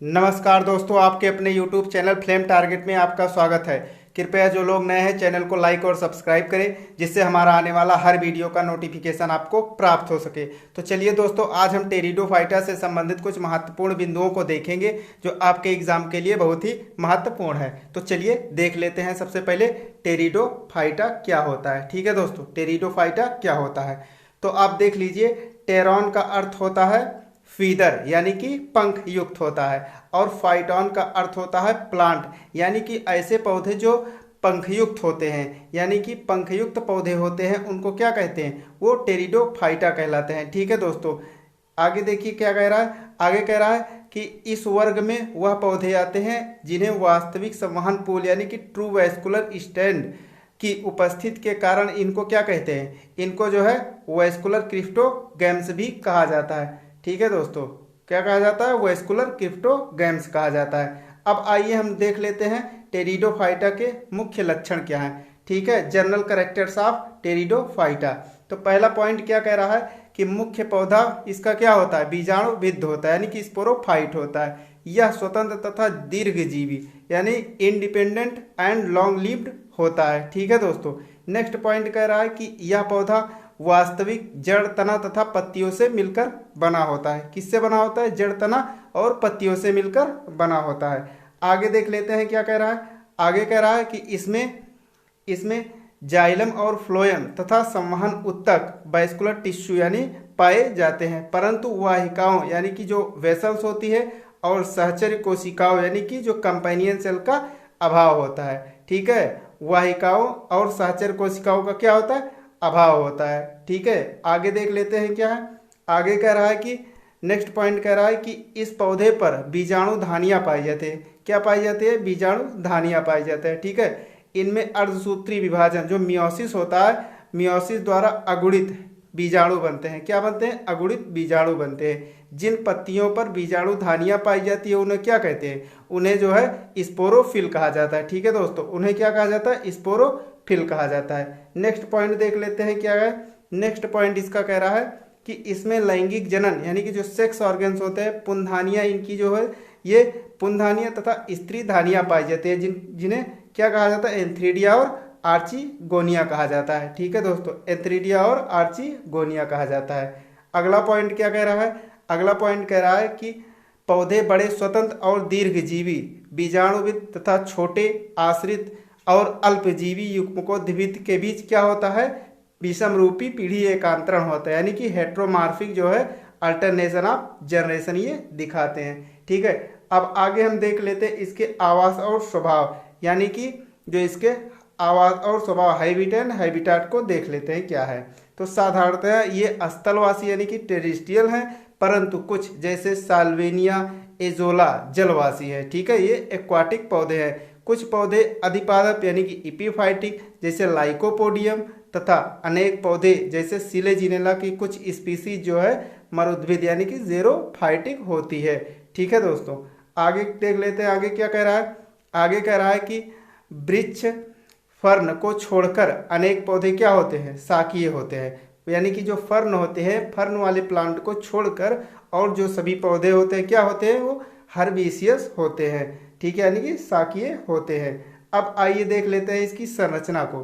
नमस्कार दोस्तों, आपके अपने YouTube चैनल फ्लेम टारगेट में आपका स्वागत है। कृपया जो लोग नए हैं चैनल को लाइक और सब्सक्राइब करें, जिससे हमारा आने वाला हर वीडियो का नोटिफिकेशन आपको प्राप्त हो सके। तो चलिए दोस्तों, आज हम टेरिडोफाइटा से संबंधित कुछ महत्वपूर्ण बिंदुओं को देखेंगे जो आपके एग्जाम के लिए बहुत ही महत्वपूर्ण है। तो चलिए देख लेते हैं। सबसे पहले टेरिडोफाइटा क्या होता है। ठीक है दोस्तों, टेरिडोफाइटा क्या होता है तो आप देख लीजिए। टेरॉन का अर्थ होता है फीदर यानी कि पंख युक्त होता है, और फाइटॉन का अर्थ होता है प्लांट यानी कि ऐसे पौधे जो पंखयुक्त होते हैं, यानी कि पंखयुक्त पौधे होते हैं उनको क्या कहते हैं, वो टेरिडोफाइटा कहलाते हैं। ठीक है दोस्तों, आगे देखिए क्या कह रहा है। आगे कह रहा है कि इस वर्ग में वह पौधे आते हैं जिन्हें वास्तविक संवहन पूल यानी कि ट्रू वैस्कुलर स्टैंड की उपस्थिति के कारण इनको क्या कहते हैं, इनको जो है वैस्कुलर क्रिप्टोगैम्स भी कहा जाता है। ठीक है दोस्तों, क्या कहा जाता है, वैस्कुलर क्रिप्टोगैम्स कहा जाता है। अब आइए हम देख लेते हैं टेरिडोफाइटा के मुख्य लक्षण क्या हैं। ठीक है, जनरल कैरेक्टर्स ऑफ टेरिडोफाइटा। तो पहला पॉइंट क्या कह रहा है कि मुख्य पौधा इसका क्या होता है, बीजाणुविद्ध होता है यानी कि स्पोरोफाइट होता है। यह स्वतंत्र तथा दीर्घजीवी यानी इंडिपेंडेंट एंड लॉन्ग लिव्ड होता है। ठीक है दोस्तों, नेक्स्ट पॉइंट कह रहा है कि यह पौधा वास्तविक जड़, तना तथा पत्तियों से मिलकर बना होता है। किससे बना होता है, जड़, तना और पत्तियों से मिलकर बना होता है। आगे देख लेते हैं क्या कह रहा है। आगे कह रहा है कि इसमें जाइलम और फ्लोएम तथा संवहन उत्तक वैस्कुलर टिश्यू यानी पाए जाते हैं, परंतु वाहिकाओं यानी कि जो वेसल्स होती है और सहचर्य कोशिकाओं यानी कि जो कंपेनियन सेल का अभाव होता है। ठीक है, वाहिकाओं और सहचर्य कोशिकाओं का क्या होता है, अभाव होता है। ठीक है, आगे देख लेते हैं क्या है। आगे कह रहा है कि नेक्स्ट पॉइंट कह रहा है कि इस पौधे पर बीजाणु धानियां पाई जाती है। क्या पाई जाती है, बीजाणु धानियां पाई जाते हैं। ठीक है, इनमें अर्धसूत्री विभाजन जो मियोसिस होता है, मियोसिस द्वारा अगुणित बीजाणु बनते हैं। क्या बनते हैं, अगुणित बीजाणु बनते हैं। जिन पत्तियों पर बीजाणु धानियां पाई जाती है उन्हें क्या कहते हैं, उन्हें जो है स्पोरोफिल कहा जाता है। ठीक है दोस्तों, उन्हें क्या कहा जाता है, स्पोरोफिल कहा जाता है। नेक्स्ट पॉइंट देख लेते हैं क्या है। नेक्स्ट पॉइंट इसका कह रहा है कि इसमें लैंगिक जनन यानी कि जो सेक्स ऑर्गन्स होते हैं, पुंधानियां, इनकी जो है ये पुंधानियां तथा स्त्री धानियां पाई जाती है, जिन्हें क्या कहा जाता है, एंथ्रीडिया और आर्चिगोनिया कहा जाता है। ठीक है दोस्तों, एंथ्रीडिया और आर्चिगोनिया कहा जाता है। अगला पॉइंट क्या कह रहा है। अगला पॉइंट कह रहा है कि पौधे बड़े स्वतंत्र और दीर्घजीवी बीजाणुविद तथा छोटे आश्रित और अल्पजीवी युग्मकोद्भिद के बीच क्या होता है, विषम रूपी पीढ़ी एकांतरण होता है, यानी कि हेट्रोमार्फिक जो है अल्टरनेशन ऑफ जनरेशन ये दिखाते हैं। ठीक है, अब आगे हम देख लेते हैं इसके आवास और स्वभाव, यानी कि जो इसके आवास और स्वभाव हैबिटेट हैबिटाट को देख लेते हैं क्या है। तो साधारणतः ये स्थलवासी यानी कि टेरेस्ट्रियल हैं, परंतु कुछ जैसे साल्वेनिया एजोला जलवासी है। ठीक है, ये एक्वाटिक पौधे हैं। कुछ पौधे अधिपादप यानी कि इपीफाइटिक जैसे लाइकोपोडियम, तथा अनेक पौधे जैसे सिलेजिनेला की कुछ स्पीसीज जो है मरुद्भिद यानी कि जेरोफाइटिक होती है। ठीक है दोस्तों, आगे देख लेते हैं आगे क्या कह रहा है। आगे कह रहा है कि वृक्ष फर्न को छोड़कर अनेक पौधे क्या होते हैं, शाकीय होते हैं, यानी कि जो फर्न होते हैं, फर्न वाले प्लांट को छोड़कर और जो सभी पौधे होते हैं क्या होते हैं, वो हर्बेसियस होते हैं। ठीक है, यानी कि शाकीय होते हैं। अब आइए देख लेते हैं इसकी संरचना को।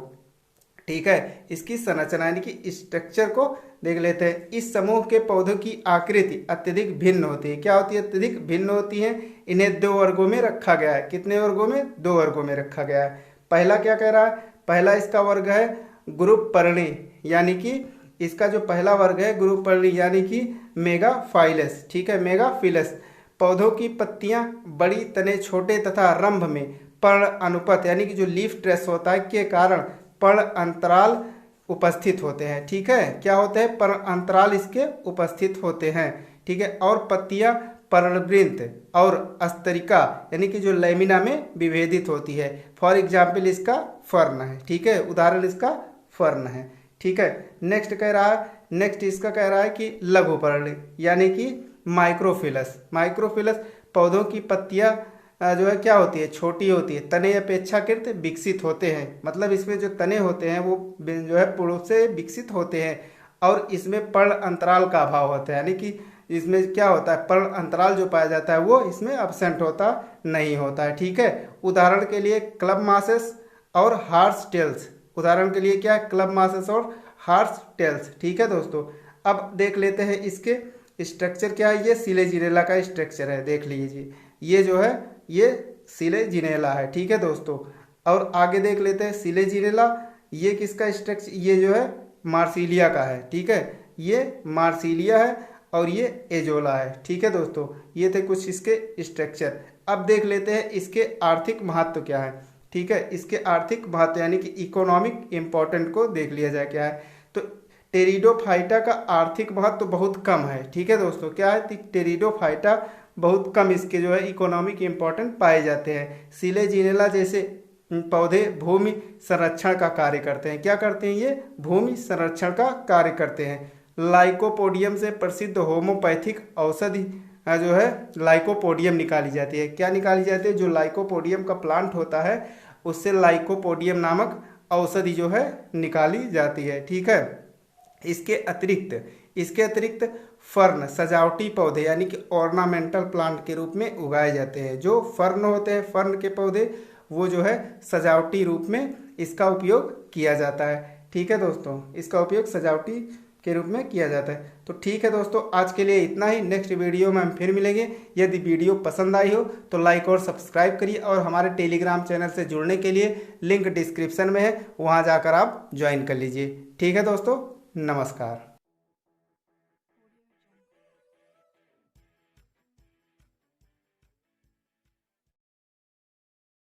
ठीक है, इसकी संरचना यानी कि स्ट्रक्चर को देख लेते हैं। इस समूह के पौधों की आकृति अत्यधिक भिन्न होती है। क्या होती है, अत्यधिक भिन्न होती है। इन्हें दो वर्गों में रखा गया है। कितने वर्गों में, दो वर्गों में रखा गया है। पहला क्या कह रहा है, पहला इसका वर्ग है ग्रुप पर्णी, यानी कि इसका जो पहला वर्ग है ग्रुप पर्णी यानी कि मेगाफाइलस। ठीक है, मेगाफिलस। पौधों की पत्तियां बड़ी, तने छोटे तथा रंभ में पर्ण अनुपत यानी कि जो लीफ ट्रेस होता है के कारण पर्ण अंतराल उपस्थित होते हैं। ठीक है, क्या होते हैं, पर्ण अंतराल इसके उपस्थित होते हैं। ठीक है, और पत्तियां पर्णवृंत और अस्तरिका यानी कि जो लैमिना में विभेदित होती है। फॉर एग्जाम्पल इसका फर्न है। ठीक है, उदाहरण इसका फर्न है। ठीक है, नेक्स्ट कह रहा है, नेक्स्ट इसका कह रहा है कि लघु पर्णी यानी कि माइक्रोफिलस। माइक्रोफिलस पौधों की पत्तियां जो है क्या होती है, छोटी होती है, तने अपेक्षाकृत विकसित होते हैं। मतलब इसमें जो तने होते हैं वो जो है पूर्व से विकसित होते हैं, और इसमें पर्ण अंतराल का अभाव होता है, यानी कि इसमें क्या होता है, पर्ण अंतराल जो पाया जाता है वो इसमें अब्सेंट होता नहीं होता है। ठीक है, उदाहरण के लिए क्लब मासेस और हार्स टेल्स, उदाहरण के लिए क्या है, क्लब मासेस और हार्स टेल्स। ठीक है दोस्तों, अब देख लेते हैं इसके स्ट्रक्चर क्या है। ये सिलेजिनेला का स्ट्रक्चर है, देख लीजिए ये जो है ये सिलेजिनेला है। ठीक है दोस्तों, और आगे देख लेते हैं सिलेजिनेला, ये किसका स्ट्रक्चर, ये जो है मार्सिलिया का है। ठीक है, ये मार्सिलिया है और ये एजोला है। ठीक है दोस्तों, ये थे कुछ इसके स्ट्रक्चर। अब देख लेते हैं इसके आर्थिक महत्व क्या है। ठीक है, इसके आर्थिक महत्व यानी कि इकोनॉमिक इम्पोर्टेंट को देख लिया जाए क्या है। तो टेरिडोफाइटा का आर्थिक महत्व तो बहुत कम है। ठीक है दोस्तों, क्या है, टेरिडोफाइटा बहुत कम इसके जो है इकोनॉमिक इम्पोर्टेंट पाए जाते हैं। सिलेजिनेला जैसे पौधे भूमि संरक्षण का कार्य करते हैं। क्या करते हैं, ये भूमि संरक्षण का कार्य करते हैं। लाइकोपोडियम से प्रसिद्ध होम्योपैथिक औषधि जो है लाइकोपोडियम निकाली जाती है। क्या निकाली जाती है, जो लाइकोपोडियम का प्लांट होता है उससे लाइकोपोडियम नामक औषधि जो है निकाली जाती है। ठीक है, इसके अतिरिक्त फर्न सजावटी पौधे यानी कि ऑर्नामेंटल प्लांट के रूप में उगाए जाते हैं। जो फर्न होते हैं, फर्न के पौधे, वो जो है सजावटी रूप में इसका उपयोग किया जाता है। ठीक है दोस्तों, इसका उपयोग सजावटी के रूप में किया जाता है। तो ठीक है दोस्तों, आज के लिए इतना ही। नेक्स्ट वीडियो में हम फिर मिलेंगे। यदि वीडियो पसंद आई हो तो लाइक और सब्सक्राइब करिए, और हमारे टेलीग्राम चैनल से जुड़ने के लिए लिंक डिस्क्रिप्शन में है, वहाँ जाकर आप ज्वाइन कर लीजिए। ठीक है दोस्तों, नमस्कार।